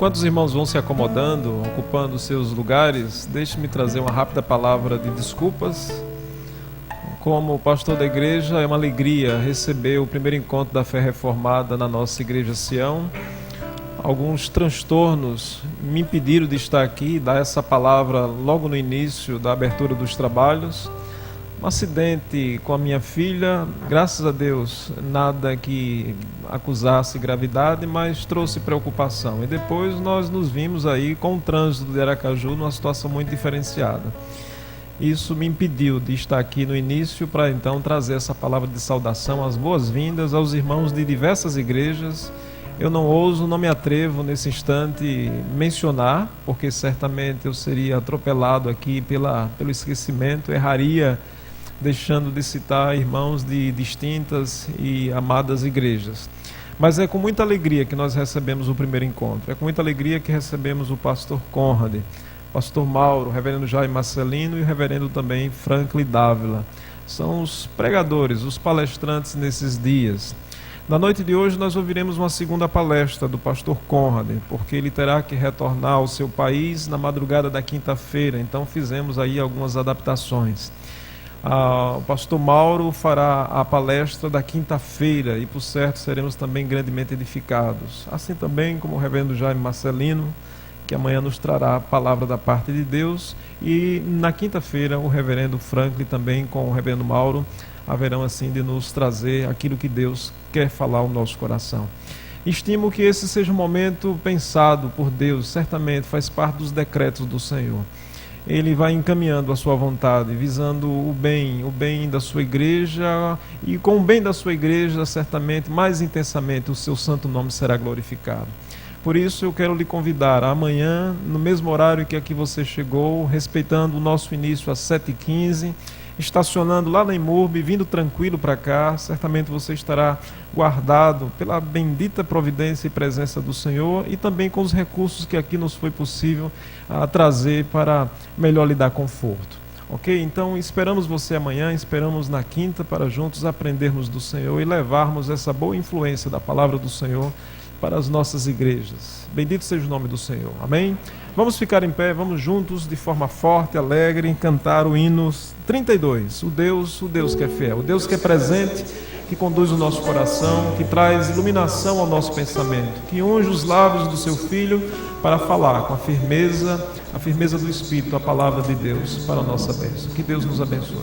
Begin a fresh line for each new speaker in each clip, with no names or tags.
Enquanto os irmãos vão se acomodando, ocupando seus lugares, deixe-me trazer uma rápida palavra de desculpas. Como pastor da igreja, é uma alegria receber o primeiro encontro da fé reformada na nossa igreja Sião. Alguns transtornos me impediram de estar aqui e dar essa palavra logo no início da abertura dos trabalhos. Um acidente com a minha filha, graças a Deus, nada que acusasse gravidade, mas trouxe preocupação. E depois nós nos vimos aí com o trânsito de Aracaju numa situação muito diferenciada. Isso me impediu de estar aqui no início para então trazer essa palavra de saudação, as boas-vindas aos irmãos de diversas igrejas. Eu não ouso, não me atrevo nesse instante mencionar, porque certamente eu seria atropelado aqui pelo esquecimento, erraria deixando de citar irmãos de distintas e amadas igrejas. Mas é com muita alegria que nós recebemos o primeiro encontro, é com muita alegria que recebemos o pastor Conrad, pastor Mauro, o reverendo Jaime Marcelino e o reverendo também Franklin Dávila. São os pregadores, os palestrantes nesses dias. Na noite de hoje nós ouviremos uma segunda palestra do pastor Conrad, porque ele terá que retornar ao seu país na madrugada da quinta-feira, então fizemos aí algumas adaptações. O pastor Mauro fará a palestra da quinta-feira e, por certo, seremos também grandemente edificados. Assim também como o reverendo Jaime Marcelino, que amanhã nos trará a palavra da parte de Deus. E na quinta-feira o reverendo Franklin também com o reverendo Mauro haverão assim de nos trazer aquilo que Deus quer falar ao nosso coração. Estimo que esse seja um momento pensado por Deus, certamente faz parte dos decretos do Senhor. Ele vai encaminhando a sua vontade, visando o bem da sua igreja, e com o bem da sua igreja, certamente, mais intensamente, o seu santo nome será glorificado. Por isso, eu quero lhe convidar amanhã, no mesmo horário que aqui você chegou, respeitando o nosso início às 7h15, estacionando lá na Imurbe, vindo tranquilo para cá, certamente você estará guardado pela bendita providência e presença do Senhor e também com os recursos que aqui nos foi possível trazer para melhor lhe dar conforto. Ok? Então esperamos você amanhã, esperamos na quinta para juntos aprendermos do Senhor e levarmos essa boa influência da palavra do Senhor para as nossas igrejas. Bendito seja o nome do Senhor. Amém? Vamos ficar em pé, vamos juntos, de forma forte, alegre, cantar o hino 32. O Deus que é fiel, o Deus que é presente, que conduz o nosso coração, que traz iluminação ao nosso pensamento, que unge os lábios do seu Filho para falar com a firmeza do Espírito, a palavra de Deus para a nossa bênção. Que Deus nos abençoe.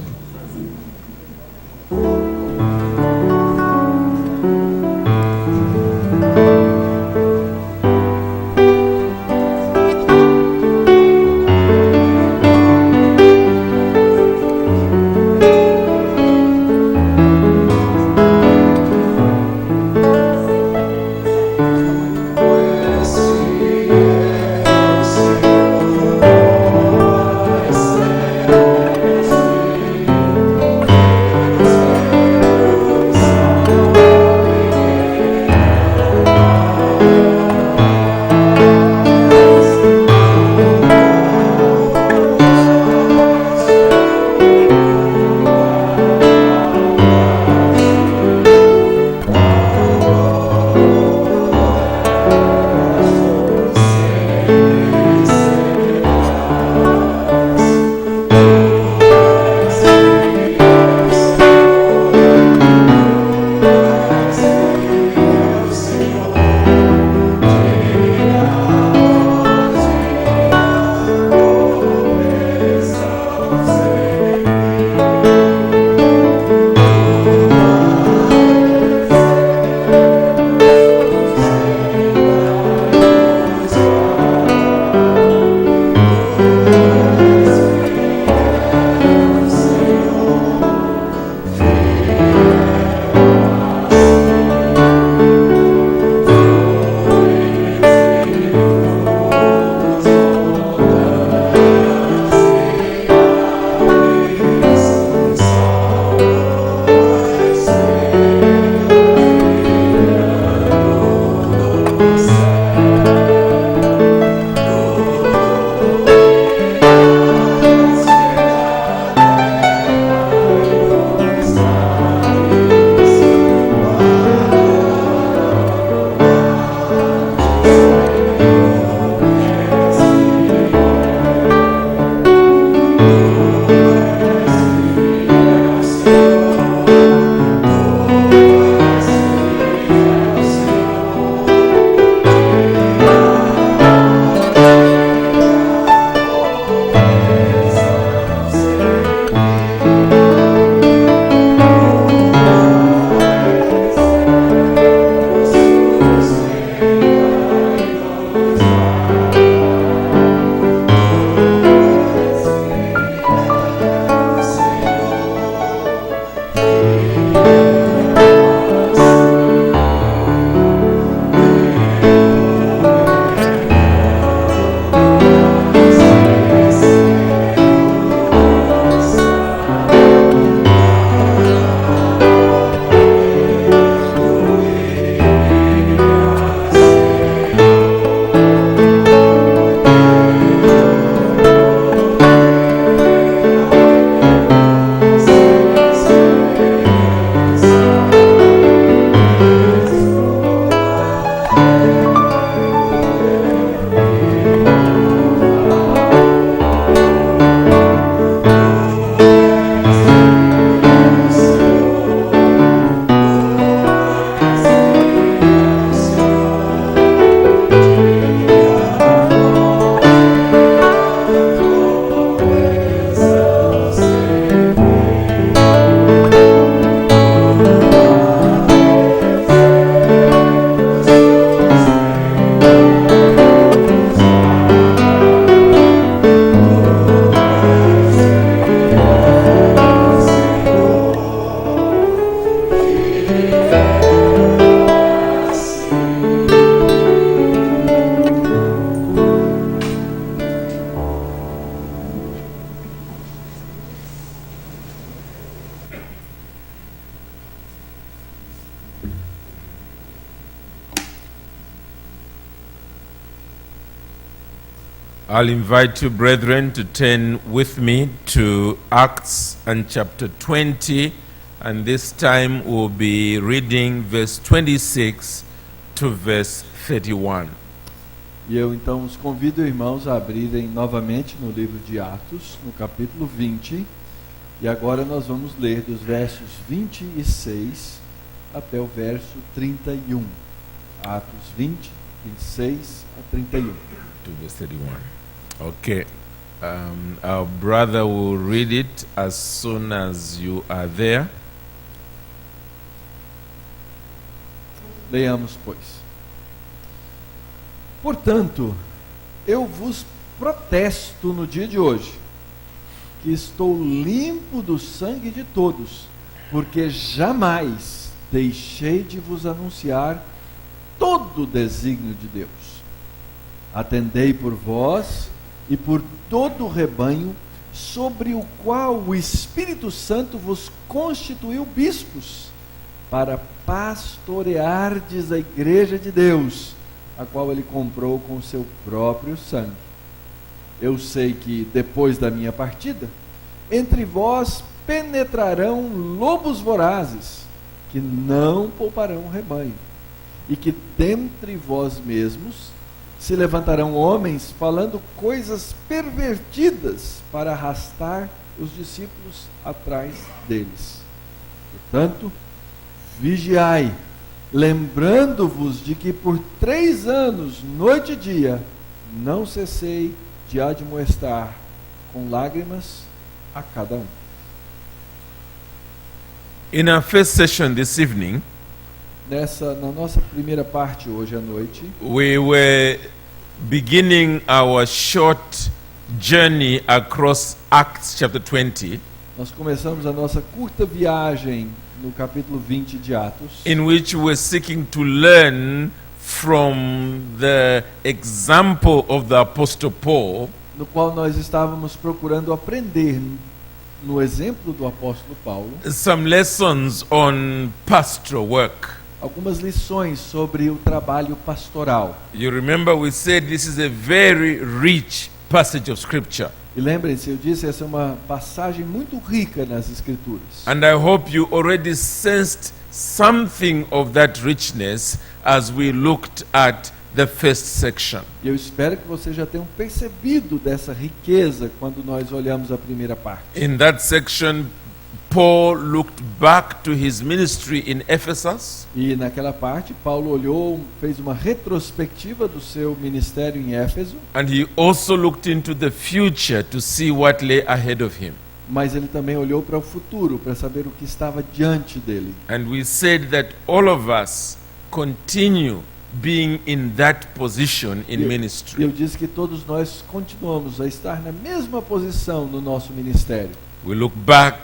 I'll invite you, brethren, to turn with me to Acts and chapter 20, and this time we'll be reading verse 26 to verse 31.
E eu então os convido, irmãos, a abrirem novamente no livro de Atos, no capítulo 20, e agora nós vamos ler dos versos 26 até o verso 31. Atos 20, 26 a 31.
To verse 31. Okay. Our brother will read it as soon as you are there.
Leiamos, pois. Portanto, eu vos protesto no dia de hoje, que estou limpo do sangue de todos, porque jamais deixei de vos anunciar todo o desígnio de Deus. Atendei por vós e por todo o rebanho, sobre o qual o Espírito Santo vos constituiu bispos, para pastoreardes a igreja de Deus, a qual ele comprou com seu próprio sangue. Eu sei que, depois da minha partida, entre vós penetrarão lobos vorazes, que não pouparão o rebanho, e que dentre vós mesmos se levantarão homens falando coisas pervertidas para arrastar os discípulos atrás deles. Portanto, vigiai, lembrando-vos de que por 3 anos, noite e dia, não cessei de admoestar com lágrimas a cada um.
In our first session this evening,
Na nossa primeira parte hoje à noite,
we were beginning our short journey across Acts chapter 20,
nós começamos a nossa curta viagem no capítulo 20 de Atos,
in which we're seeking to learn from the example of the Apostle Paul
no qual nós estávamos procurando aprender no exemplo do apóstolo Paulo,
some lessons on pastoral work.
algumas lições sobre o trabalho pastoral.
You remember we said this is a very rich passage of scripture.
E lembrem-se, eu disse, essa é uma passagem muito rica nas Escrituras.
And I hope you already sensed something of that richness as we looked at the first section.
E eu espero que vocês já tenham percebido dessa riqueza quando nós olhamos a primeira parte.
In that section, Paul looked back to his ministry in Ephesus.
E naquela parte, Paulo olhou, fez uma retrospectiva do seu ministério em Éfeso,
And he also looked into the future to see what lay ahead of him.
mas ele também olhou para o futuro, para saber o que estava diante dele.
And we said that all of us continue being in that position in
E eu
ministry.
disse que todos nós continuamos a estar na mesma posição no nosso ministério.
We look back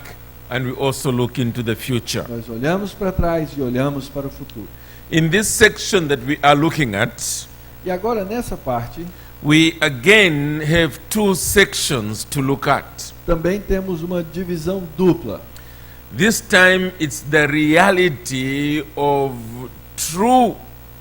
and we also look into the future.
Nós olhamos para trás e olhamos para o futuro.
In this section that we are looking at,
E agora, nessa parte,
we again have 2 sections to look at.
também temos uma divisão dupla.
This time it's the reality of true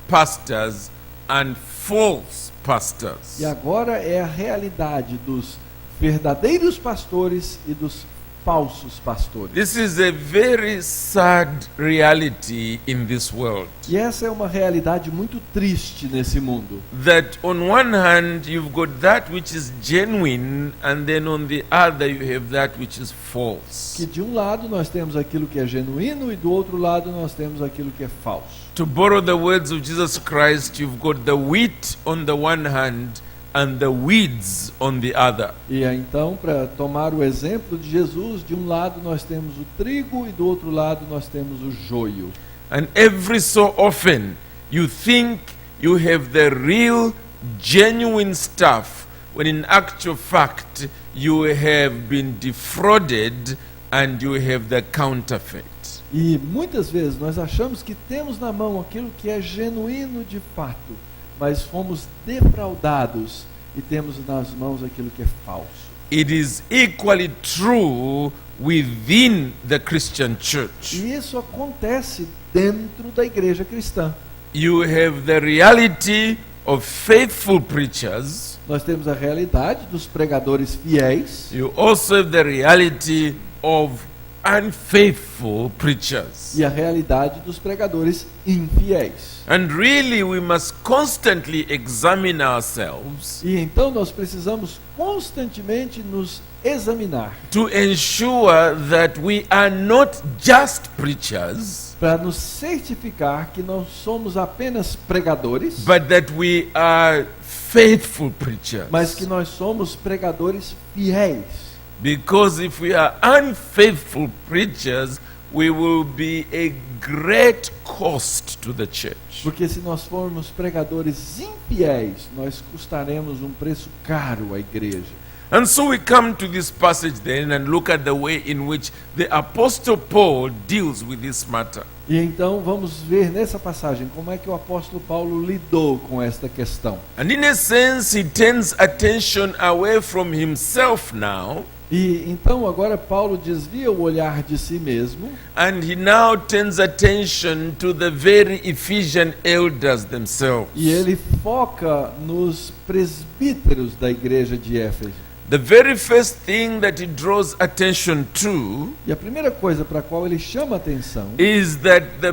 pastors and false pastors.
E agora é a realidade dos verdadeiros pastores e dos falsos pastores.
This is a very sad reality in this world.
E essa é uma realidade muito triste nesse mundo.
That on one hand you've got that which is genuine, and then on the other you have that which is false.
Que de um lado nós temos aquilo que é genuíno e do outro lado nós temos aquilo que é falso.
To borrow the words of Jesus Christ, you've got the wheat on the one hand and the weeds on the other.
E então, para tomar o exemplo de Jesus, de um lado nós temos o trigo e do outro lado nós temos o joio.
And every so often you think you have the real, genuine stuff, when in actual fact you have been defrauded and you have the counterfeit.
E muitas vezes nós achamos que temos na mão aquilo que é genuíno de fato, mas fomos defraudados e temos nas mãos aquilo que é falso.
It is equally true within the Christian church.
E isso acontece dentro da igreja cristã.
You have the reality of faithful preachers
Nós temos a realidade dos pregadores fiéis.
You also have the reality of unfaithful preachers.
E a realidade dos pregadores infiéis.
And really we must constantly examine ourselves
E então nós precisamos constantemente nos examinar
to ensure that we are not just preachers,
para nos certificar que não somos apenas pregadores,
but that we are faithful preachers.
mas que nós somos pregadores fiéis.
Because if we are unfaithful preachers, we will be a great cost to the church.
Porque se nós formos pregadores infiéis, nós custaremos um preço caro à igreja.
And so we come to this passage then and look at the way in which the Apostle Paul deals with this matter.
E então vamos ver nessa passagem como é que o apóstolo Paulo lidou com esta questão.
And in a sense, he turns attention away from himself now,
E então agora Paulo desvia o olhar de si mesmo
and he now turns attention to the very Ephesian elders themselves.
e ele foca nos presbíteros da igreja de Éfeso.
The very first thing that he draws attention to
E a primeira coisa para a qual ele chama atenção
is that the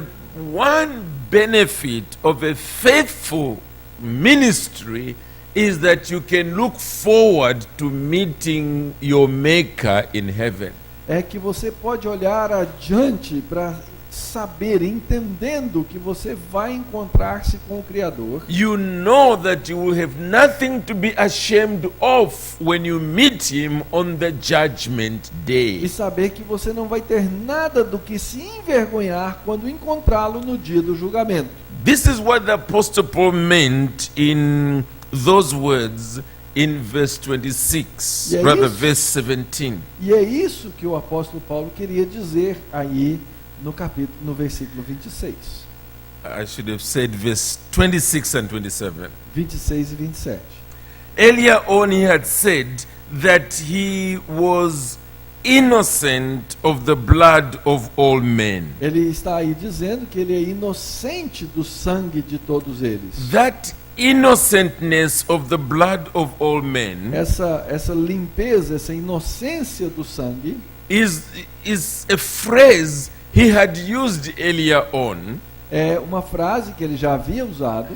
one benefit of a faithful ministry is that you can look forward to meeting your Maker in heaven.
é que você pode olhar adiante para saber, entendendo que você vai encontrar-se com o Criador.
You know that you will have nothing to be ashamed of when you meet him on the judgment
E
day.
saber que você não vai ter nada do que se envergonhar quando encontrá-lo no dia do julgamento.
This is what the Apostle Paul meant in those words in verse 26,
Yeah,
rather
yes.
verse 17.
E é isso que o apóstolo Paulo queria dizer aí no versículo 26.
I should have said verse 26 and 27.
26 e 27.
Earlier on he had said that he was innocent of the blood of all men.
Ele está aí dizendo que ele é inocente do sangue de todos eles.
That innocentness of the blood of all men
Essa limpeza, essa inocência do sangue
is a phrase he had used earlier on
é uma frase que ele já havia usado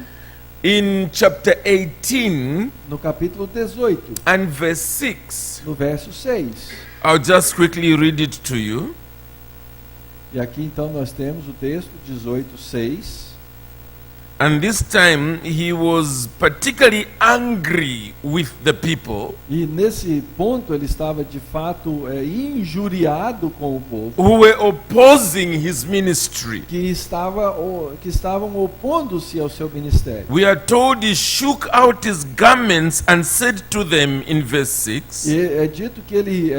in chapter 18
no capítulo 18,
and verse 6.
no verso 6.
I'll just quickly read it to you.
E aqui então nós temos o texto 18, 6.
And this time he was particularly angry with the people
E nesse ponto ele estava de fato injuriado com o povo
who were opposing his ministry.
que estavam opondo-se ao seu ministério.
We are told he shook out his garments and said to them in verse 6,
E é dito que ele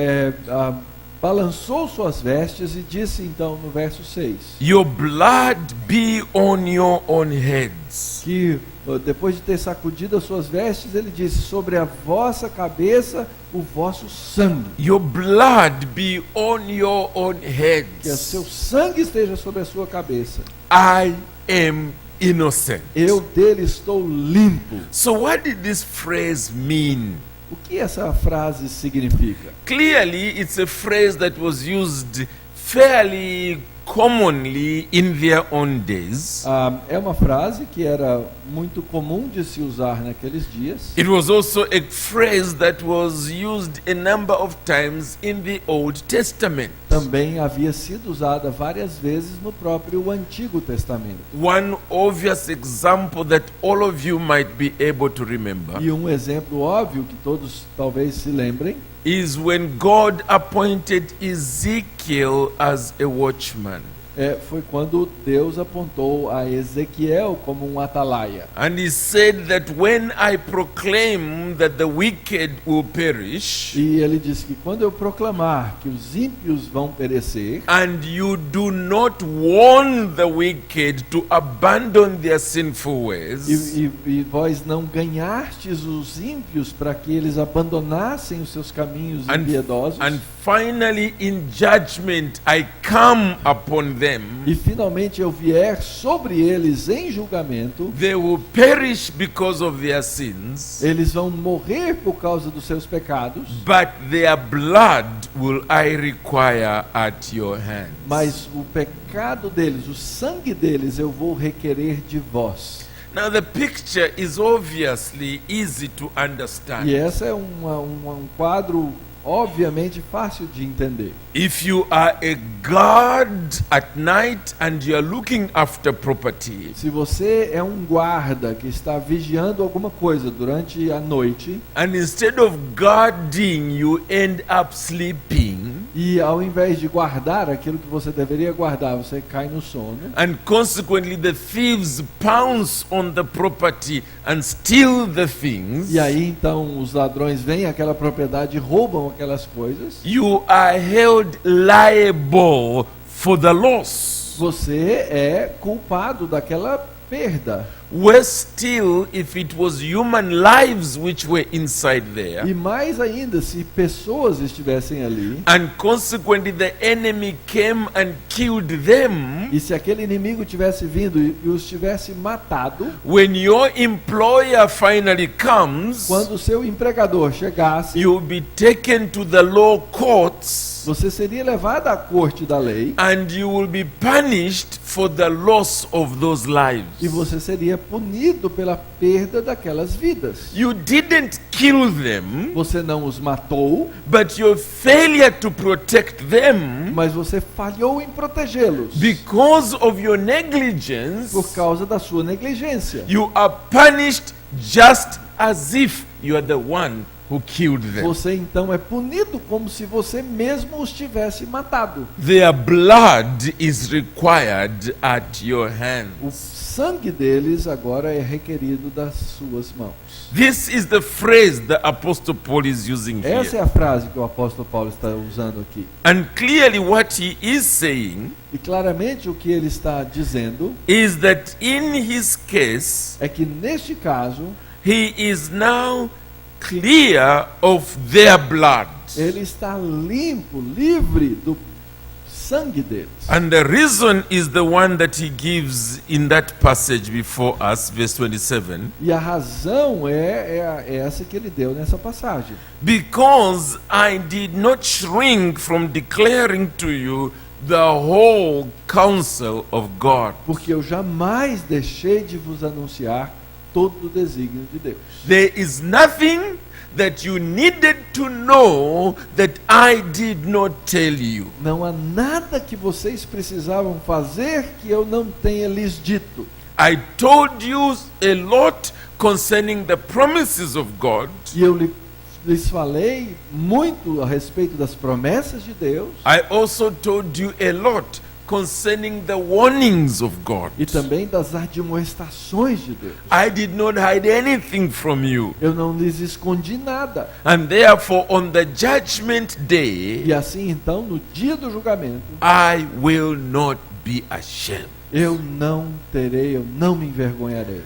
balançou suas vestes e disse então no verso 6
"Your blood be on your own heads."
que depois de ter sacudido as suas vestes, ele disse: sobre a vossa cabeça o vosso sangue.
Your blood be on your own
Que o
heads.
seu sangue esteja sobre a sua cabeça.
I am innocent.
Eu dele estou limpo.
So what did this phrase mean?
O que essa frase significa?
Clearly, it's a phrase that was used fairly commonly in their own days.
É uma frase que era muito comum de se usar naqueles dias.
It was also a phrase that was used a number of times in the Old Testament.
Também havia sido usada várias vezes no próprio Antigo Testamento.
One obvious example that all of you might be able to remember
E um exemplo óbvio que todos talvez se lembrem
is when God appointed Ezekiel as a watchman.
foi quando Deus apontou a Ezequiel como um atalaia.
And he said that when I proclaim that the wicked will perish,
E ele disse que quando eu proclamar que os ímpios vão perecer,
and you do not warn the wicked to abandon their sinful ways,
e vós não ganhastes os ímpios para que eles abandonassem os seus caminhos impiedosos
and finally in judgment I come upon them,
e finalmente eu vier sobre eles em julgamento,
they will perish because of their sins,
eles vão morrer por causa dos seus pecados,
but their blood will I require at your hand.
mas o pecado deles, o sangue deles, eu vou requerer de vós.
Now the picture is obviously easy to understand.
E essa é um quadro obviamente fácil de entender.
If you are a guard at night and you are looking after property,
Se você é um guarda que está vigiando alguma coisa durante a noite,
and instead of guarding you end up sleeping,
e ao invés de guardar aquilo que você deveria guardar, você cai no sono,
and consequently the thieves pounce on the property and steal the things,
e aí então os ladrões vêm àquela propriedade e roubam aquelas coisas,
you are held liable for the loss.
você é culpado daquela perda.
Worse still, if it was human lives which were inside there,
E mais ainda, se pessoas estivessem ali,
and consequently the enemy came and killed them,
e se aquele inimigo tivesse vindo e os tivesse matado,
when your employer finally comes,
quando o seu empregador chegasse,
you will be taken to the law courts
você seria levado à corte da lei
and you will be punished for the loss of those lives.
e você seria punido pela perda daquelas vidas.
You didn't kill them,
Você não os matou,
but your failure to protect them
mas você falhou em protegê-los.
because of your negligence,
Por causa da sua negligência.
you are punished just as if you are the one who killed them.
Você então é punido como se você mesmo os tivesse matado.
Their blood is required at your hand.
O sangue deles agora é requerido das suas mãos.
This is the phrase the Apostle Paul is using
Essa é
here.
a frase que o apóstolo Paulo está usando aqui.
And clearly what he is saying
E claramente o que ele está dizendo
is that in his case,
é que neste caso
he is now clear of their blood.
ele está limpo, livre do sangue deles.
And the reason is the one that he gives in that passage before us, verse 27.
E a razão é essa que ele deu nessa passagem.
Because I did not shrink from declaring to you the whole counsel of God.
Porque eu jamais deixei de vos anunciar todo o desígnio de Deus.
There is nothing that you needed to know that I did not tell you.
Não há nada que vocês precisavam fazer que eu não tenha lhes dito.
I told you a lot concerning the promises of God.
E eu lhes falei muito a respeito das promessas de Deus
I also told you a lot concerning the warnings of God.
e também das admoestações de Deus.
I did not hide anything from you.
Eu não lhes escondi nada.
And therefore, on the judgment day,
E assim então, no dia do julgamento,
I will not be ashamed.
eu não me envergonharei.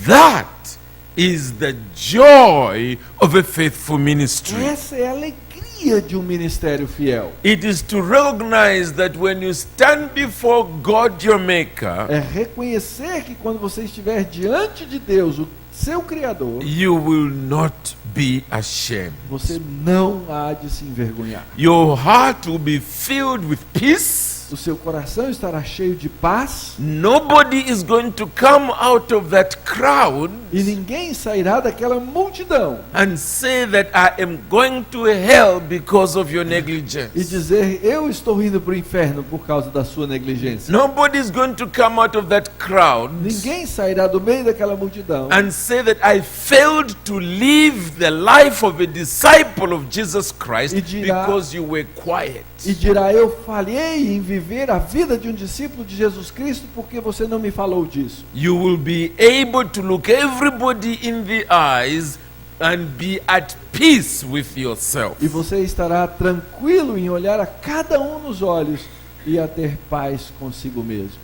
That is the joy of a faithful ministry.
Essa é a alegria de um ministério fiel.
It is to recognize that when you stand before God your Maker,
É reconhecer que quando você estiver diante de Deus, o seu Criador,
you will not be ashamed.
você não há de se envergonhar.
Your heart will be filled with peace.
O seu coração estará cheio de paz
Nobody is going to come out of that crowd
e ninguém sairá daquela multidão
and say that I am going to hell because of your negligence.
e dizer, eu estou indo para o inferno por causa da sua negligência.
Nobody is going to come out of that crowd
Ninguém sairá do meio daquela multidão
and say that I failed to live the life of a disciple of Jesus Christ
E dirá-
because you were quiet.
e dirá, eu falhei em viver a vida de um discípulo de Jesus Cristo porque você não me falou disso.
You will be able to look everybody in the eyes and be at peace with yourself.
E você estará tranquilo em olhar a cada um nos olhos e a ter paz consigo mesmo.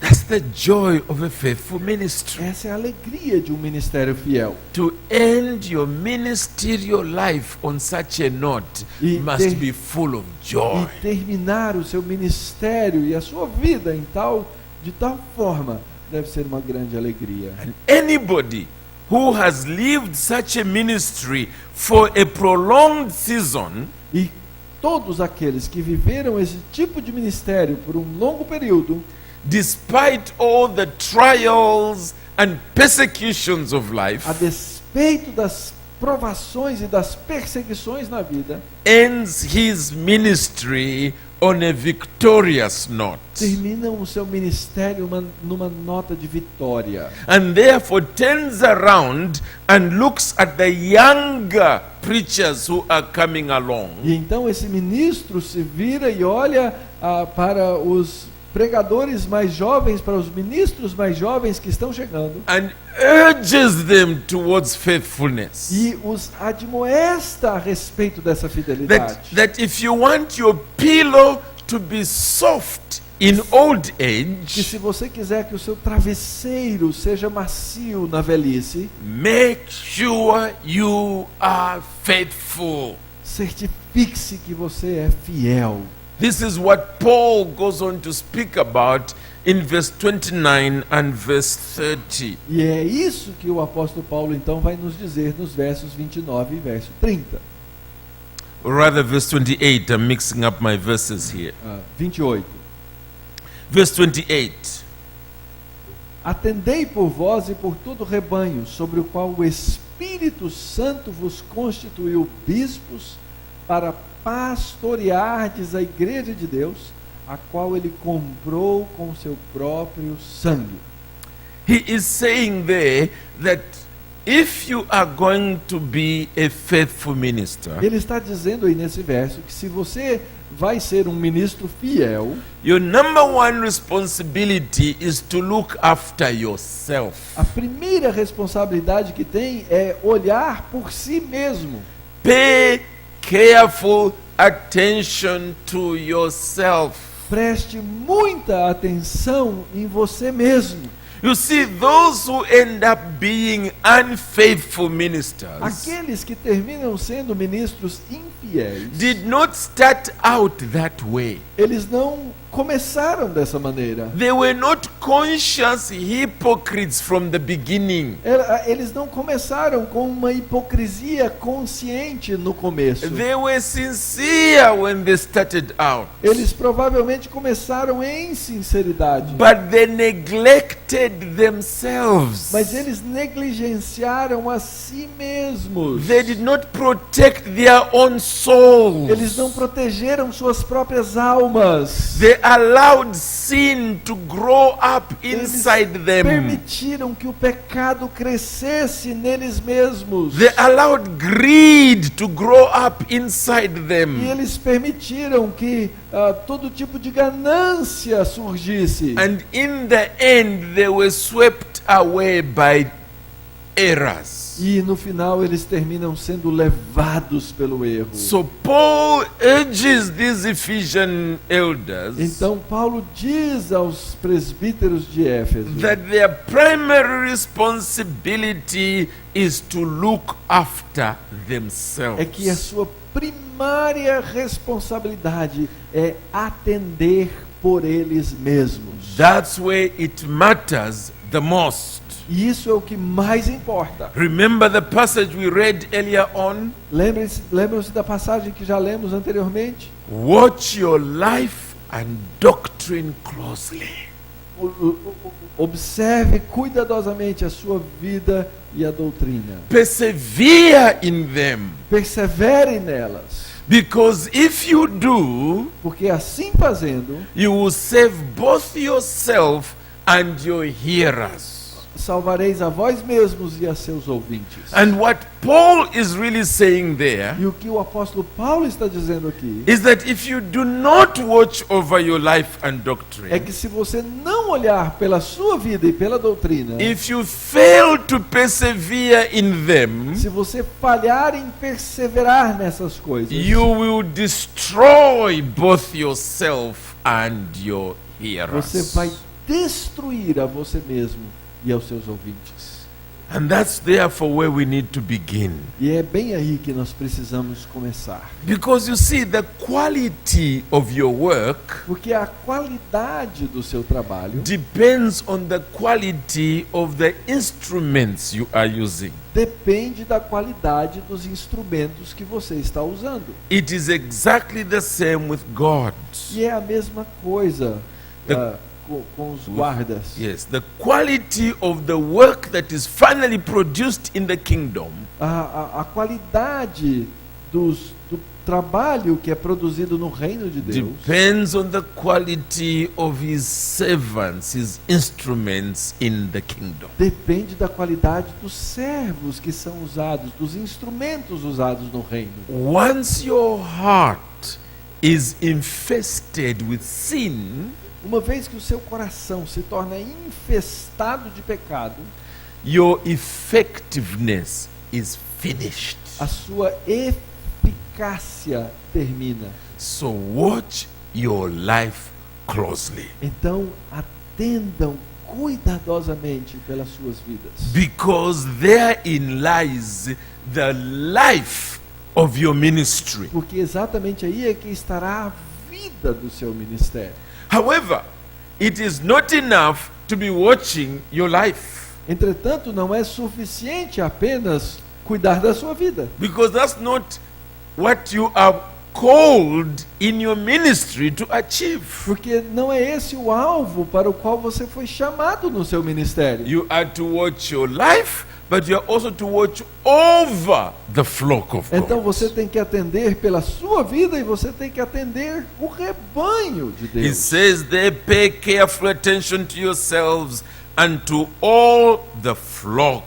That's the joy of a faithful ministry.
Essa é a alegria de um ministério fiel.
To end your ministerial life on such a note
E
must be full of joy.
E terminar o seu ministério e a sua vida de tal forma deve ser uma grande alegria.
And anybody who has lived such a ministry for a prolonged season
E todos aqueles que viveram esse tipo de ministério por um longo período,
despite all the trials and persecutions of life,
a despeito das provações e das perseguições na vida,
ends his ministry on a victorious note,
terminam o seu ministério numa nota de vitória.
and therefore turns around and looks at the younger preachers who are coming along,
E então esse ministro se vira e olha para os pregadores mais jovens, para os ministros mais jovens que estão chegando,
and urges them towards faithfulness.
e os admoesta a respeito dessa fidelidade.
That if you want your pillow to be soft in old
Que
age,
se você quiser que o seu travesseiro seja macio na velhice,
make sure you are faithful.
certifique-se que você é fiel.
This is what Paul goes on to speak about in verse 29 and verse 30.
E é isso que o apóstolo Paulo então vai nos dizer nos versos 29 e verso 30.
Or rather, verse 28. I'm mixing up my verses here.
28.
Verse 28.
Atendei por vós e por todo o rebanho, sobre o qual o Espírito Santo vos constituiu bispos, para pastoreardes a igreja de Deus, a qual ele comprou com seu próprio sangue.
He is saying there that if you are going to be a faithful minister,
Ele está dizendo aí nesse verso que se você vai ser um ministro fiel,
your number one responsibility is to look after yourself.
a primeira responsabilidade que tem é olhar por si mesmo.
Pay careful attention to yourself.
Preste muita atenção em você mesmo.
You see, those who end up being unfaithful ministers
Aqueles que terminam sendo ministros infiéis,
did not start out that way.
eles não começaram dessa maneira.
They were not conscious hypocrites from the beginning.
Eles não começaram com uma hipocrisia consciente no começo.
They were sincere when they started out.
Eles provavelmente começaram em sinceridade,
But they neglected themselves.
mas eles negligenciaram a si mesmos.
They did not protect their own souls.
Eles não protegeram suas próprias almas.
They allowed sin to grow up
Eles
inside them.
permitiram que o pecado crescesse neles mesmos.
They allowed greed to grow up inside
E
them.
eles permitiram que todo tipo de ganância surgisse.
And in the end, they were swept away by errors.
E no final eles terminam sendo levados pelo erro.
So Paul urges these Ephesian elders
Então Paulo diz aos presbíteros de Éfeso
that their primary responsibility is to look after themselves.
é que a sua primária responsabilidade é atender por eles mesmos.
That's where it matters the most.
E isso é o que mais importa.
Remember the passage we read earlier on?
Lembram-se da passagem que já lemos anteriormente?
Watch your life and doctrine closely.
Observe cuidadosamente a sua vida e a doutrina.
Persevere in them.
Persevere nelas.
Because if you do,
Porque assim fazendo,
you will save both yourself and your hearers.
salvareis a vós mesmos e a seus ouvintes.
And what Paul is really saying there
E o que o apóstolo Paulo está dizendo aqui
is that if you do not watch over your life and
é
doctrine,
que se você não olhar pela sua vida e pela doutrina,
if you fail to persevere in them,
se você falhar em perseverar nessas coisas,
you will destroy both yourself and your
você vai
hearers.
destruir a você mesmo e aos seus ouvintes.
And that's therefore where we need to begin.
E é bem aí que nós precisamos começar.
Because you see, the quality of your work
Porque a qualidade do seu trabalho
depends on the quality of the instruments you are using.
depende da qualidade dos instrumentos que você está usando.
It is exactly the same with God.
E é a mesma coisa com os guardas.
Yes, the quality of the work that is finally produced in the kingdom
A qualidade do trabalho que é produzido no reino de Deus
depends on the quality of his servants, his instruments in the kingdom.
depende da qualidade dos servos que são usados, dos instrumentos usados no reino.
Once your heart is infested with sin,
Uma vez que o seu coração se torna infestado de pecado,
your effectiveness is finished.
a sua eficácia termina.
So watch your life closely,
Então, atendam cuidadosamente pelas suas vidas.
because therein lies the life of your ministry.
Porque exatamente aí é que estará a vida do seu ministério.
However, it is not enough to be watching your life,
Entretanto, não é suficiente apenas cuidar da sua vida.
because that's not what you are called in your ministry to achieve.
Porque não é esse o alvo para o qual você foi chamado no seu ministério.
You are to watch your life, but you are also to watch over the flock of
Então
God.
você tem que atender pela sua vida e você tem que atender o rebanho de
He
Deus.
says they pay careful attention to yourselves and to all the flock.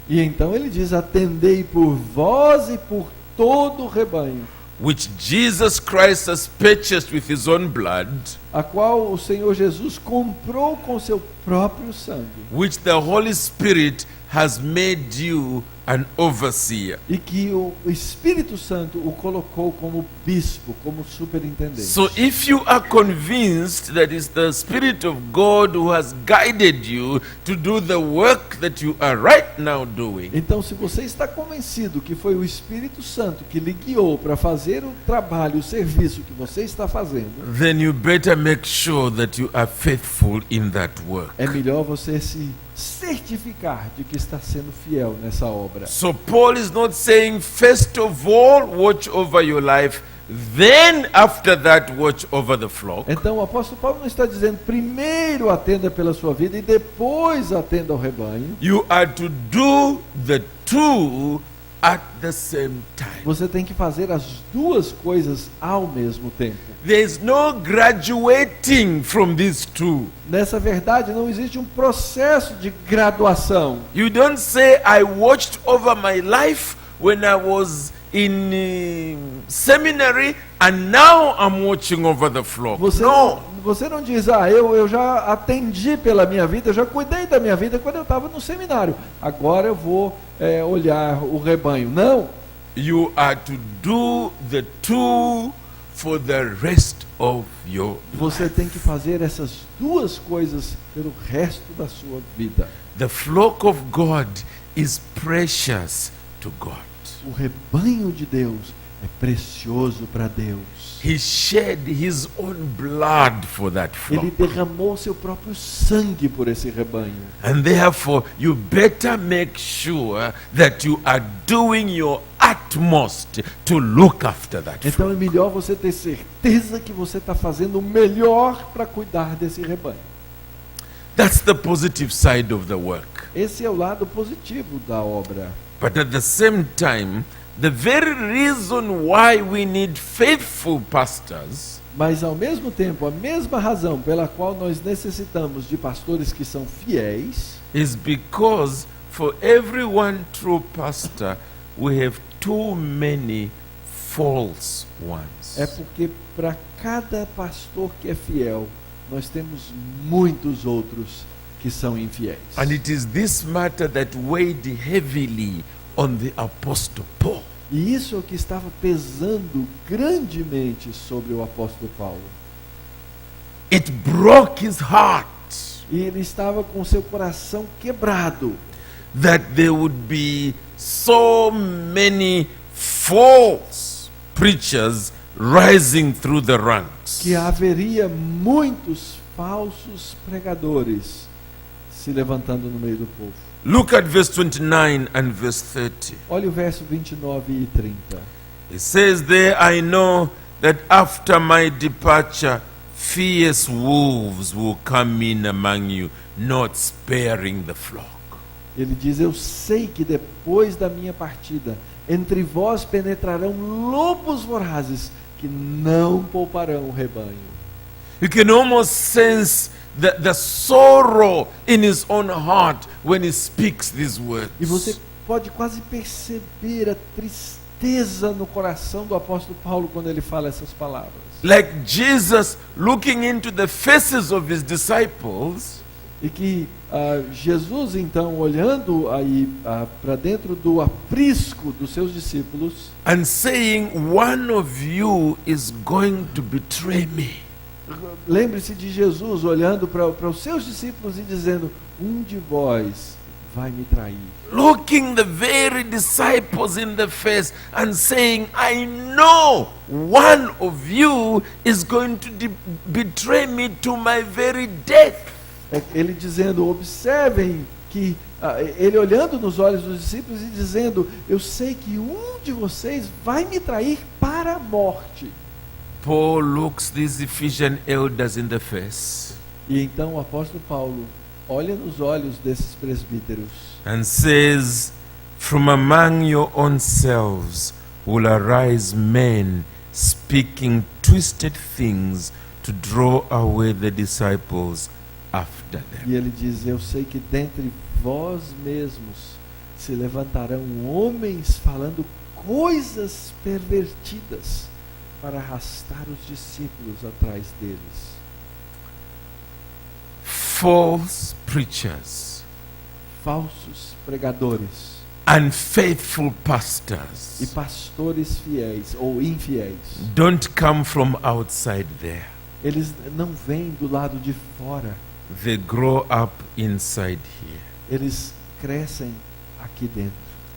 E então ele diz: atendei por vós e por todo o rebanho,
which Jesus Christ has purchased with his own blood,
a qual o Senhor Jesus comprou com seu próprio sangue,
which the Holy Spirit has made you an overseer.
e que o Espírito Santo o colocou como bispo, como superintendente.
So if you are convinced that it's the Spirit of God who has guided you to do the work that you are right now doing,
Então, se você está convencido que foi o Espírito Santo que lhe guiou para fazer o trabalho, o serviço que você está fazendo,
then you better make sure that you are faithful in that work.
é melhor você se certificar de que está sendo fiel nessa obra.
So Paul is not saying, first of all, watch over your life, then after that, watch over the flock.
Então, o apóstolo Paulo não está dizendo primeiro atenda pela sua vida e depois atenda ao rebanho.
You are to do the two at the same time.
Você tem que fazer as duas coisas ao mesmo tempo.
There is no graduating from these two.
Nessa verdade, não existe um processo de graduação.
You don't say, I watched over my life when I was in seminary and now I'm watching over the flock.
Você não diz, eu já atendi pela minha vida, eu já cuidei da minha vida quando eu estava no seminário. Agora eu vou olhar o rebanho. Não.
You are to do the two for the rest of your
Você tem que fazer essas duas coisas pelo resto da sua vida.
The flock of God is precious to God.
O rebanho de Deus é precioso para Deus.
He shed his own blood for that flock.
Ele derramou seu próprio sangue por esse rebanho.
And therefore, you better make sure that you are doing your utmost to look after that
Então
flock.
é melhor você ter certeza que você está fazendo o melhor para cuidar desse rebanho.
That's the positive side of the work.
Esse é o lado positivo da obra.
But at the same time, the very reason why we need faithful pastors
Mas ao mesmo tempo, a mesma razão pela qual nós necessitamos de pastores que são fiéis
is because for every one true pastor, we have too many false ones.
é porque para cada pastor que é fiel, nós temos muitos outros que são infiéis.
And it is this matter that weighed heavily on the Apostle Paul.
E isso é o que estava pesando grandemente sobre o apóstolo Paulo.
It broke his heart
E ele estava com seu coração quebrado.
that there would be so many false preachers rising through the ranks.
Que haveria muitos falsos pregadores se levantando no meio do povo.
Look at verse 29 and verse 30.
Olha o verso 29 e 30.
It says there, I know that after my departure, fierce wolves will come in among you, not sparing the flock.
Ele diz, eu sei que depois da minha partida, entre vós penetrarão lobos vorazes, que não pouparão o rebanho.
You can almost sense the sorrow in his own heart when he speaks these words.
E você pode quase perceber a tristeza no coração do apóstolo Paulo quando ele fala essas palavras.
Like Jesus looking into the faces of his disciples,
E que Jesus, então, olhando aí para dentro do aprisco dos seus discípulos,
and saying, one of you is going to betray me.
lembre-se de Jesus olhando para os seus discípulos e dizendo, um de vós vai me trair.
Looking the very disciples in the face and saying, I know one of you is going to betray me to my very death.
Ele dizendo, observem que ele olhando nos olhos dos discípulos e dizendo, eu sei que um de vocês vai me trair para a morte.
Paul looks these Ephesian elders in the face
E então o apóstolo Paulo olha nos olhos desses presbíteros
and says, from among your own selves will arise men speaking twisted things to draw away the disciples after them.
e ele diz, eu sei que dentre vós mesmos se levantarão homens falando coisas pervertidas para arrastar os discípulos atrás deles.
False preachers,
Falsos pregadores
unfaithful
e
pastors
pastores fiéis ou infiéis.
don't come from outside there.
Eles não vêm do lado de fora,
They grow up inside here.
eles crescem aqui dentro.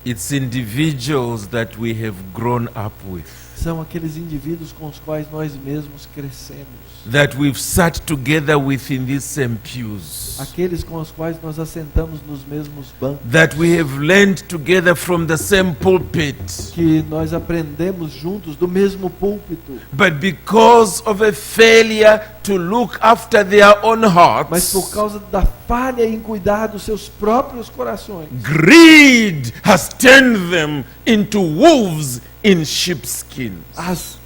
It's individuals that we have grown up with,
São aqueles indivíduos com os quais nós mesmos crescemos.
that we've sat together with in these same pews,
Aqueles com os quais nós assentamos nos mesmos bancos.
that we have learned together from the same pulpit.
Que nós aprendemos juntos do mesmo púlpito.
But because of a failure to look after their own
Mas
hearts,
por causa da falha em cuidar dos seus próprios corações,
greed has turned them into wolves in sheepskins.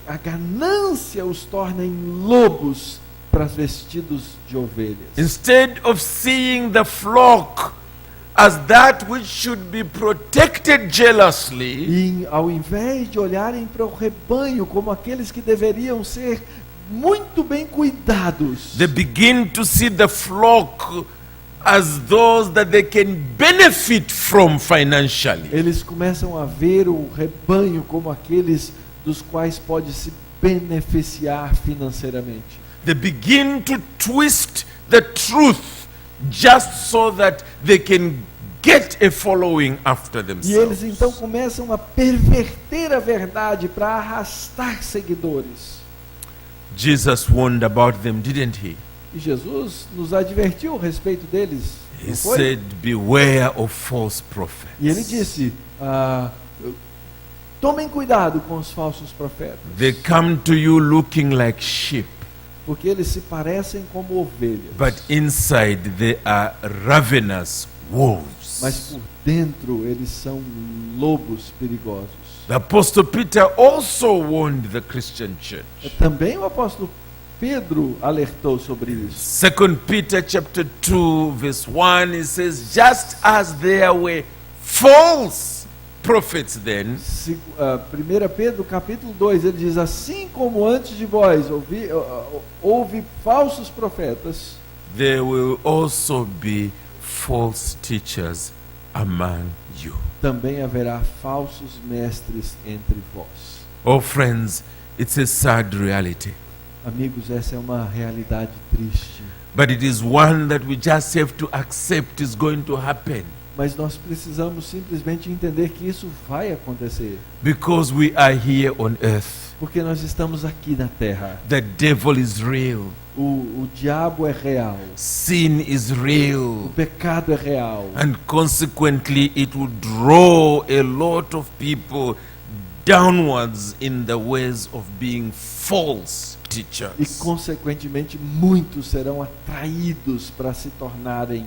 a ganância os torna em lobos vestidos de ovelhas.
Instead of seeing the flock as that which should be protected jealously,
E ao invés de olharem para o rebanho como aqueles que deveriam ser muito bem cuidados,
they begin to see the flock as those that they can benefit from financially.
eles começam a ver o rebanho como aqueles dos quais pode se beneficiar financeiramente.
They begin to twist the truth just so that they can get a following after
E eles
themselves.
então começam a perverter a verdade para arrastar seguidores.
Jesus warned about them, didn't he?
E Jesus nos advertiu a respeito deles.
He
Não foi?
said, beware of false prophets.
E ele disse, tomem cuidado com os falsos profetas,
They come to you looking like sheep,
porque eles se parecem como ovelhas,
but inside they are ravenous wolves.
mas por dentro eles são lobos perigosos.
The Apostle Peter also warned the Christian church.
Também o apóstolo Pedro alertou sobre isso.
2 Peter chapter 2 verse 1, he says, just as there were false prophets then,
1 Pedro capítulo 2, ele diz, assim como antes de vós houve falsos profetas,
there will also be false teachers among you.
também haverá falsos mestres entre vós.
Oh friends, it's a sad reality.
Amigos, essa é uma realidade triste.
But it is one that we just have to accept is going to happen.
Mas nós precisamos simplesmente entender que isso vai acontecer.
Because we are here on earth.
Porque nós estamos aqui na terra.
The devil is real.
O diabo é real.
Sin is
O
real.
pecado é real.
And consequently, it will draw a lot of people downwards in the ways of being false
E,
teachers.
consequentemente, muitos serão atraídos para se tornarem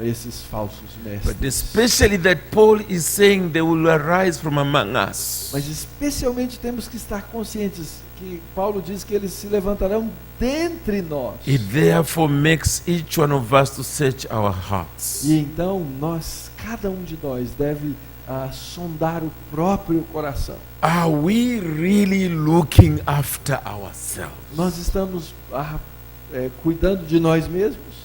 esses falsos
But
mestres.
especially that Paul is saying they will arise from among us.
Mas especialmente temos que estar conscientes que Paulo diz que eles se levantarão dentre nós.
It therefore makes each one of us to search our hearts.
E então cada um de nós deve sondar o próprio coração.
Are we really looking after ourselves?
Nós estamos cuidando de nós mesmos?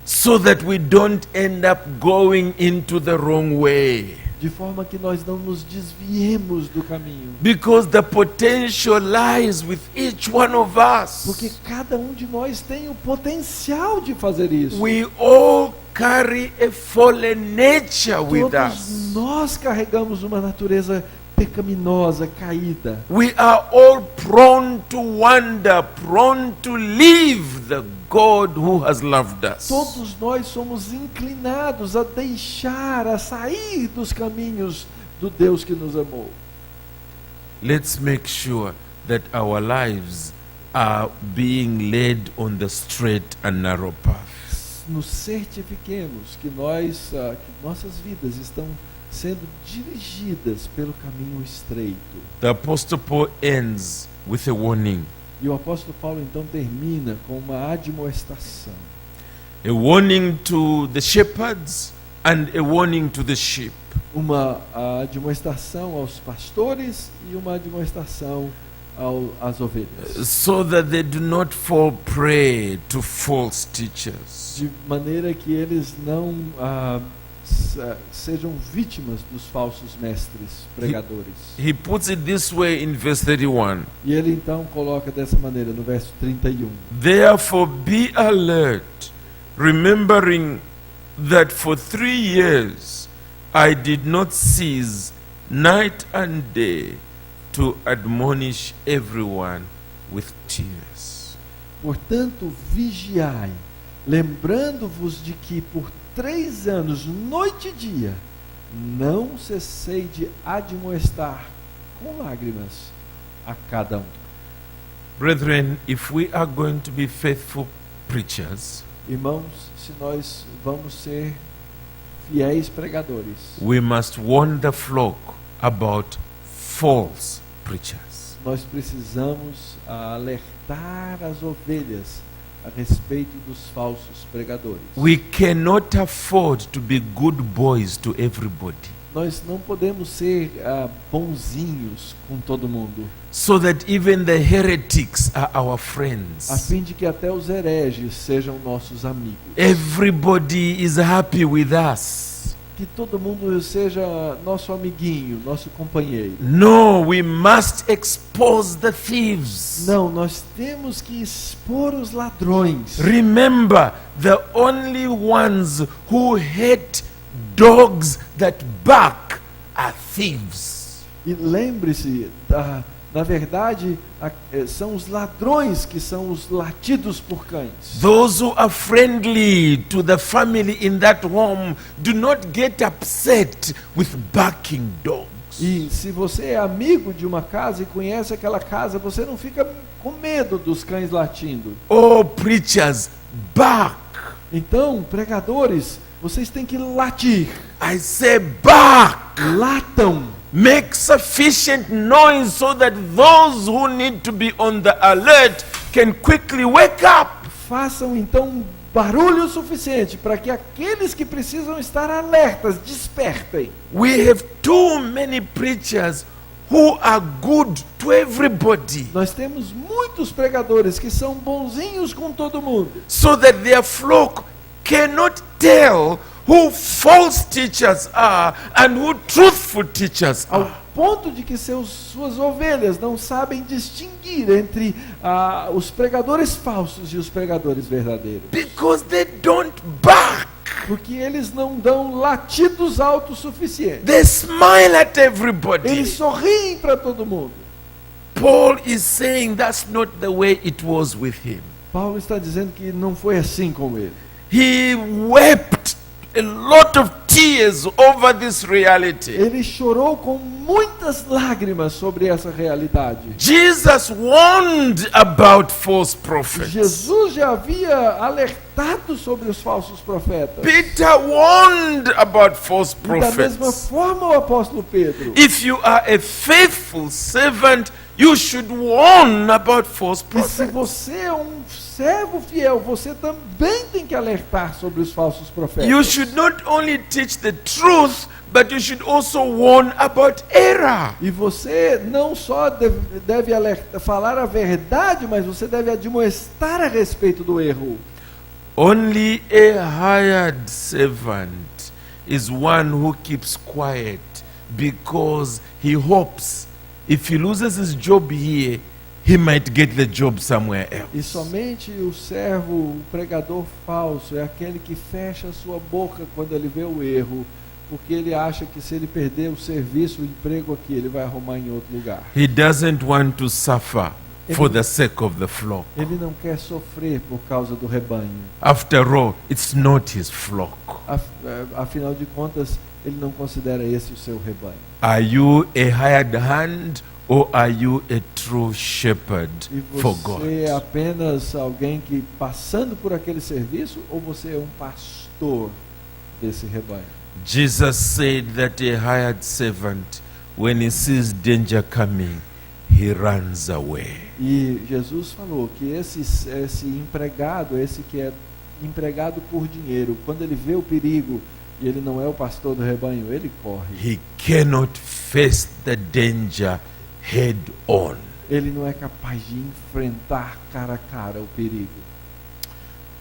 So that we don't end up going into the wrong way.
De forma que nós não nos desviemos do caminho.
Because the potential lies with each one of us.
Porque cada um de nós tem o potencial de fazer isso.
We all carry a fallen nature with
Todos
us.
nós carregamos uma natureza pecaminosa, caída.
We are all prone to wander, prone to leave the God who has loved us.
Todos nós somos inclinados a deixar, a sair dos caminhos do Deus que nos amou.
Let's make sure that our lives are being led on the straight and narrow path.
Nos certifiquemos que que nossas vidas estão sendo dirigidas pelo caminho estreito.
The Apostle Paul ends with a warning.
E o apóstolo Paulo então termina com uma admoestação.
A warning to the shepherds and a warning to the sheep.
Uma admoestação aos pastores e uma admoestação às ovelhas.
So that they do not fall prey to false teachers.
De maneira que eles não sejam vítimas dos falsos mestres, pregadores.
He puts it this way in verse 31.
E ele então coloca dessa maneira no verso 31.
Therefore be alert, remembering that for 3 years I did not cease night and day to admonish everyone with tears.
Portanto, vigiai, lembrando-vos de que por 3 anos, noite e dia, não cessei de admoestar com lágrimas a cada um.
Brethren, if we are going to be faithful preachers,
Irmãos, se nós vamos ser fiéis pregadores,
we must warn the flock about false preachers.
nós precisamos alertar as ovelhas a respeito dos falsos pregadores.
We cannot afford to be good boys to everybody,
Nós não podemos ser bonzinhos com todo mundo,
so that even the heretics are our
a
friends.
fim de que até os hereges sejam nossos amigos.
Everybody is happy with us.
Que todo mundo seja nosso amiguinho, nosso companheiro.
No, we must expose the thieves.
Não, nós temos que expor os ladrões.
Remember, the only ones who hate dogs that bark are thieves.
E lembre-se, na verdade, são os ladrões que são os latidos por cães.
Those who are friendly to the family in that home do not get upset with barking dogs.
E se você é amigo de uma casa e conhece aquela casa, você não fica com medo dos cães latindo.
Oh, preachers, bark.
Então, pregadores, vocês têm que latir.
I say bark.
Latam.
Make sufficient noise so that those who need to be on the alert can quickly wake up.
Façam então barulho suficiente para que aqueles que precisam estar alertas despertem.
We have too many preachers who are good to everybody,
Nós temos muitos pregadores que são bonzinhos com todo mundo,
so that their flock cannot tell who false teachers are and who truthful teachers are.
ponto de que suas ovelhas não sabem distinguir entre os pregadores falsos e os pregadores verdadeiros.
Because they don't bark.
Porque eles não dão latidos autossuficientes.
They smile at everybody.
Eles sorriem para todo mundo.
Paul is saying that's not the way it was with him.
Paulo está dizendo que não foi assim com ele.
He wept a lot of tears over this reality.
Ele chorou com muitas lágrimas sobre essa realidade.
Jesus warned about false prophets.
Jesus já havia alertado sobre os falsos profetas.
Peter warned about false
E da mesma
prophets.
forma o apóstolo Pedro.
If you are a faithful servant, you should warn about false
E se
prophets.
você é um servo fiel, você também tem que alertar sobre os falsos profetas.
You should not only teach the truth, but you should also warn about error.
E você não só deve falar a verdade, mas você deve admoestar a respeito do erro.
Only a hired servant is one who keeps quiet because he hopes if he loses his job here, he might get the job somewhere
E
else.
somente o servo, o pregador falso, é aquele que fecha a sua boca quando ele vê o erro, porque ele acha que se ele perder o serviço, o emprego aqui, ele vai arrumar em outro lugar.
He doesn't want to suffer for the sake of the flock.
Ele não quer sofrer por causa do rebanho.
After all, it's not his flock.
Afinal de contas, ele não considera esse o seu rebanho.
Are you a hired hand or are you a true shepherd
E
for God?
você é apenas alguém que passando por aquele serviço, ou você é um pastor desse rebanho?
Jesus said that a hired servant, when he sees danger coming, he runs away.
E Jesus falou que esse empregado, esse que é empregado por dinheiro, quando ele vê o perigo e ele não é o pastor do rebanho, ele corre.
He cannot face the danger head on.
Ele não é capaz de enfrentar cara a cara o perigo.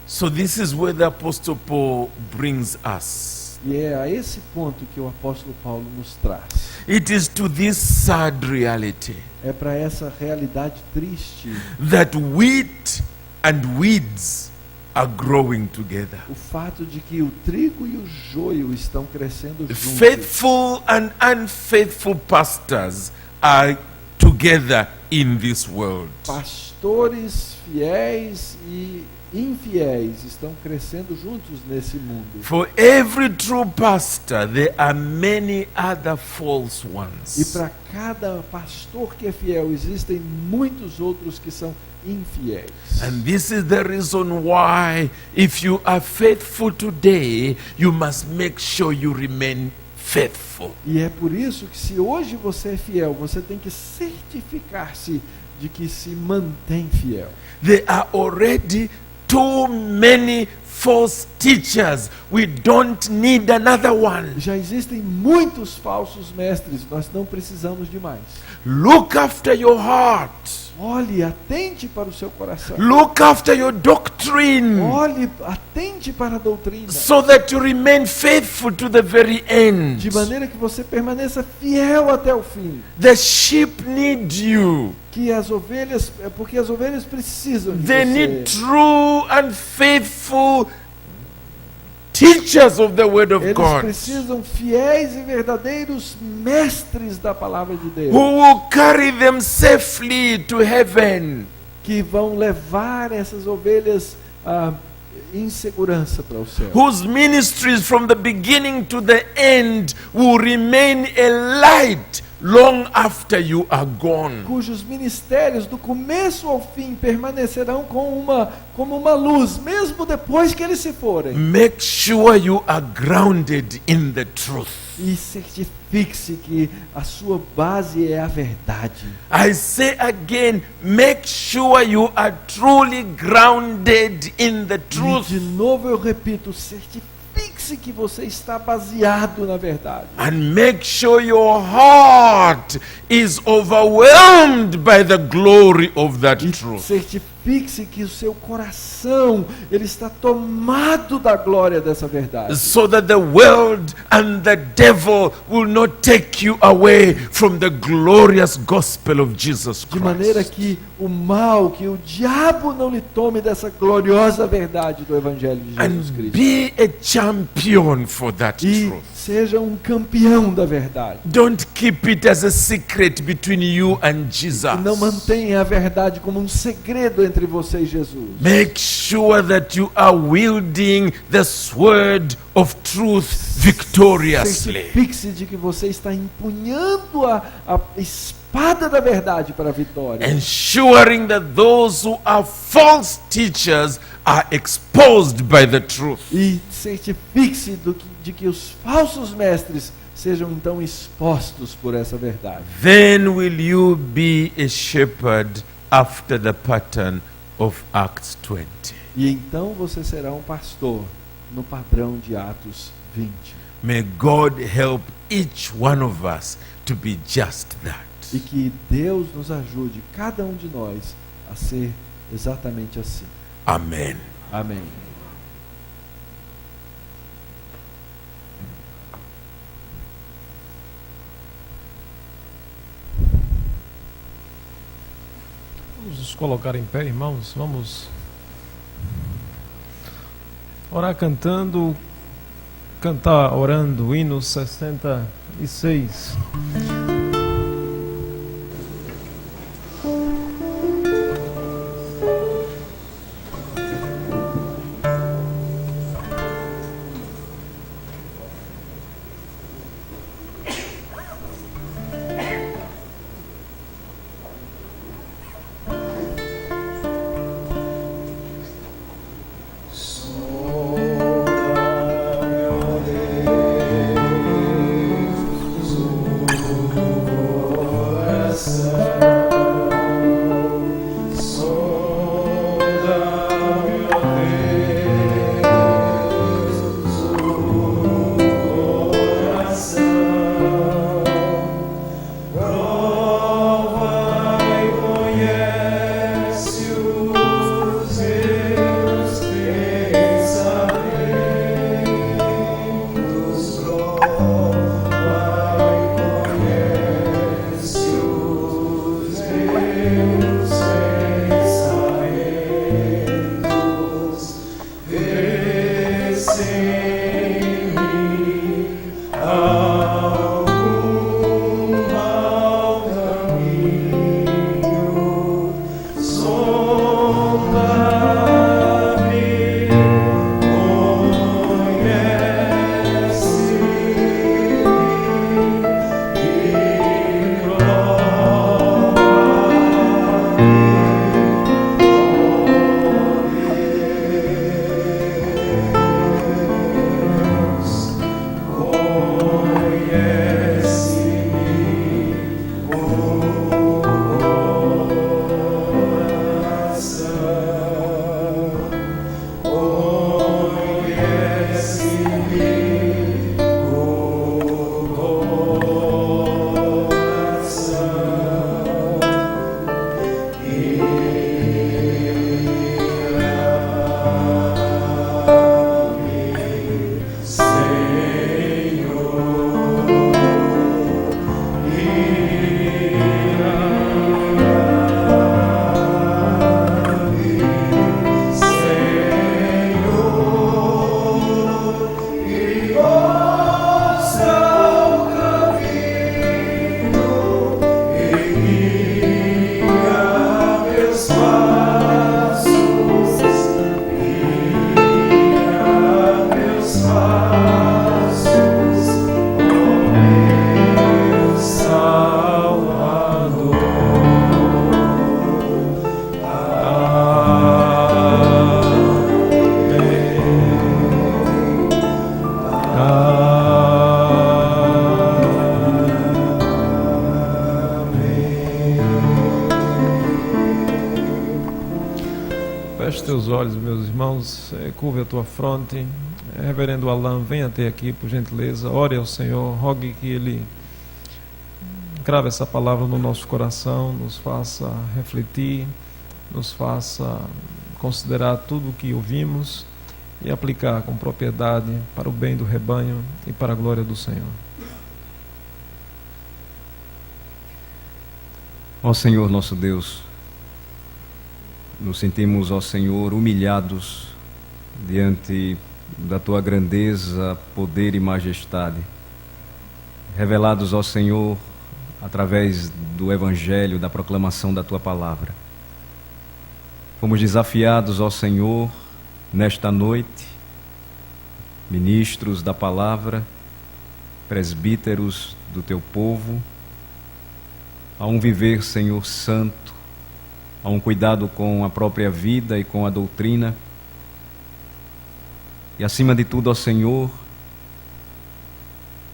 So this is where the Apostle Paul brings us.
E é a esse ponto que o apóstolo Paulo nos traz.
It is to this sad reality
É para essa realidade triste,
that wheat and weeds are growing together.
o fato de que o trigo e o joio estão crescendo juntos.
Faithful and unfaithful pastors are together in this world.
Pastores fiéis e infiéis estão crescendo juntos nesse mundo.
For every true pastor, there are many other false
E
ones.
para cada pastor que é fiel, existem muitos outros que são infiéis.
And this is the reason why, if you are faithful today, you must make sure you remain faithful.
E é por isso que se hoje você é fiel, você tem que certificar-se de que se mantém fiel.
There are already too many false teachers. We don't need another one.
Já existem muitos falsos mestres, nós não precisamos de mais.
Look after your heart.
Olhe, atente para o seu coração.
Look after your doctrine,
Olhe, atente para a doutrina.
so that you remain faithful to the very end.
De maneira que você permaneça fiel até o fim.
The sheep need you.
Que as ovelhas, porque as ovelhas precisam de
They
você.
need true and faithful teachers of the word of
Eles
God,
precisam fiéis e verdadeiros mestres da palavra de Deus,
who will carry them safely to heaven.
que vão levar essas ovelhas em segurança para o céu.
Whose ministries from the beginning to the end will remain a light long after you are gone.
Cujos ministérios do começo ao fim permanecerão como uma luz, mesmo depois que eles se forem.
Make sure you are grounded in the truth.
E certifique-se que a sua base é a verdade.
I say again, make sure you are truly grounded in the
E
truth.
de novo eu repito, certifique-se que você está baseado na verdade.
And make sure your heart is overwhelmed by the glory of that
E
truth.
certifique Certifique-se que o seu coração ele está tomado da glória dessa verdade.
So that the world and the devil will not take you away from the glorious gospel of Jesus
De maneira
Christ.
que o mal, que o diabo não lhe tome dessa gloriosa verdade do Evangelho de Jesus
And
Cristo.
be a champion for that
E
truth.
seja um campeão da verdade.
Don't keep it as a secret between you and Jesus.
Não mantenha a verdade como um segredo entre você e Jesus.
Make sure that you are wielding the sword of truth victoriously.
Certifique-se de que você está empunhando a espada da verdade para a vitória.
Ensuring that those who are false teachers are exposed by the truth.
E certifique-se de que os falsos mestres sejam então expostos por essa verdade.
Then will you be a shepherd after the pattern of Acts 20.
E então você será um pastor no padrão de Atos 20.
May God help each one of us to be just that.
E que Deus nos ajude, cada um de nós, a ser exatamente assim.
Amen.
Amém.
Vamos nos colocar em pé, irmãos. Vamos orar cantar orando, o hino 66. Feche teus olhos, meus irmãos, curve a tua fronte. Reverendo Alain, venha até aqui, por gentileza. Ore ao Senhor, rogue que Ele grave essa palavra no nosso coração, nos faça refletir nos faça considerar tudo o que ouvimos e aplicar com propriedade para o bem do rebanho e para a glória do Senhor.
Ó Senhor nosso Deus, nos sentimos, ó Senhor, humilhados diante da Tua grandeza, poder e majestade, revelados, ó Senhor, através do Evangelho, da proclamação da Tua palavra. Fomos desafiados, ó Senhor, nesta noite, ministros da palavra, presbíteros do Teu povo, a um viver, Senhor, santo, a um cuidado com a própria vida e com a doutrina. E acima de tudo, ó Senhor,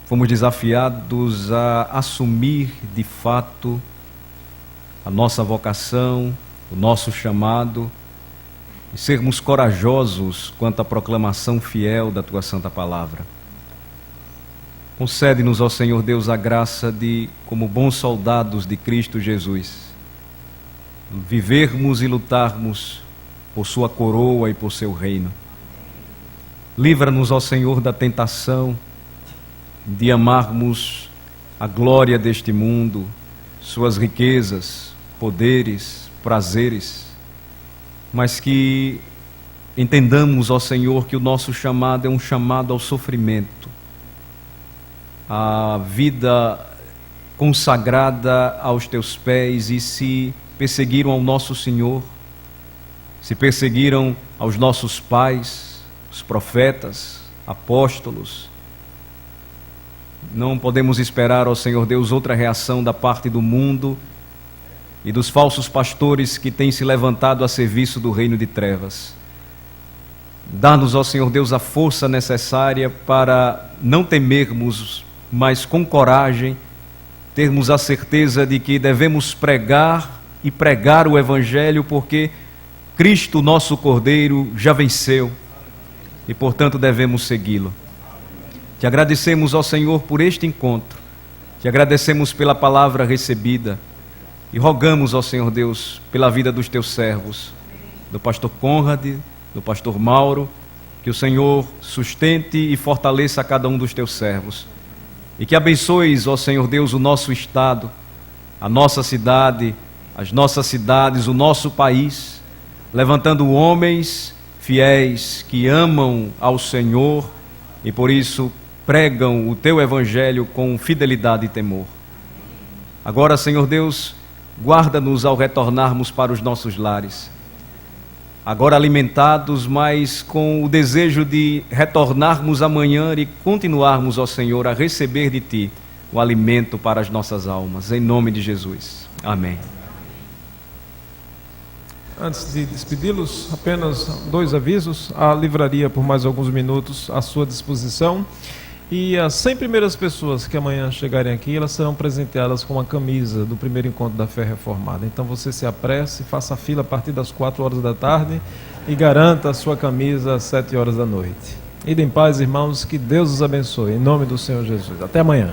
fomos desafiados a assumir de fato a nossa vocação, o nosso chamado, e sermos corajosos quanto à proclamação fiel da Tua Santa Palavra. Concede-nos, ó Senhor Deus, a graça de, como bons soldados de Cristo Jesus, vivermos e lutarmos por Sua coroa e por Seu reino. Livra-nos, ó Senhor, da tentação de amarmos a glória deste mundo, suas riquezas, poderes, prazeres, mas que entendamos, ó Senhor, que o nosso chamado é um chamado ao sofrimento, a vida consagrada aos Teus pés. E se perseguiram ao nosso Senhor, se perseguiram aos nossos pais, os profetas, apóstolos, não podemos esperar, ó Senhor Deus, outra reação da parte do mundo e dos falsos pastores que têm se levantado a serviço do reino de trevas. Dá-nos, ó Senhor Deus, a força necessária para não temermos, mas com coragem termos a certeza de que devemos pregar e pregar o Evangelho, porque Cristo, nosso Cordeiro, já venceu e, portanto, devemos segui-lo. Te agradecemos, ó Senhor, por este encontro, te agradecemos pela palavra recebida e rogamos, ó Senhor Deus, pela vida dos Teus servos, do pastor Conrad, do pastor Mauro, que o Senhor sustente e fortaleça a cada um dos Teus servos. E que abençoes, ó Senhor Deus, o nosso estado, a nossa cidade, as nossas cidades, o nosso país, levantando homens fiéis que amam ao Senhor e por isso pregam o Teu Evangelho com fidelidade e temor. Agora, Senhor Deus, guarda-nos ao retornarmos para os nossos lares, agora alimentados, mas com o desejo de retornarmos amanhã e continuarmos, ó Senhor, a receber de Ti o alimento para as nossas almas, em nome de Jesus. Amém.
Antes de despedi-los, apenas 2 avisos. A livraria, por mais alguns minutos, à sua disposição. E as 100 primeiras pessoas que amanhã chegarem aqui, elas serão presenteadas com uma camisa do primeiro encontro da Fé Reformada. Então você se apresse, faça a fila a partir das 4 horas da tarde e garanta a sua camisa às 7 horas da noite. Idem em paz, irmãos, que Deus os abençoe. Em nome do Senhor Jesus. Até amanhã.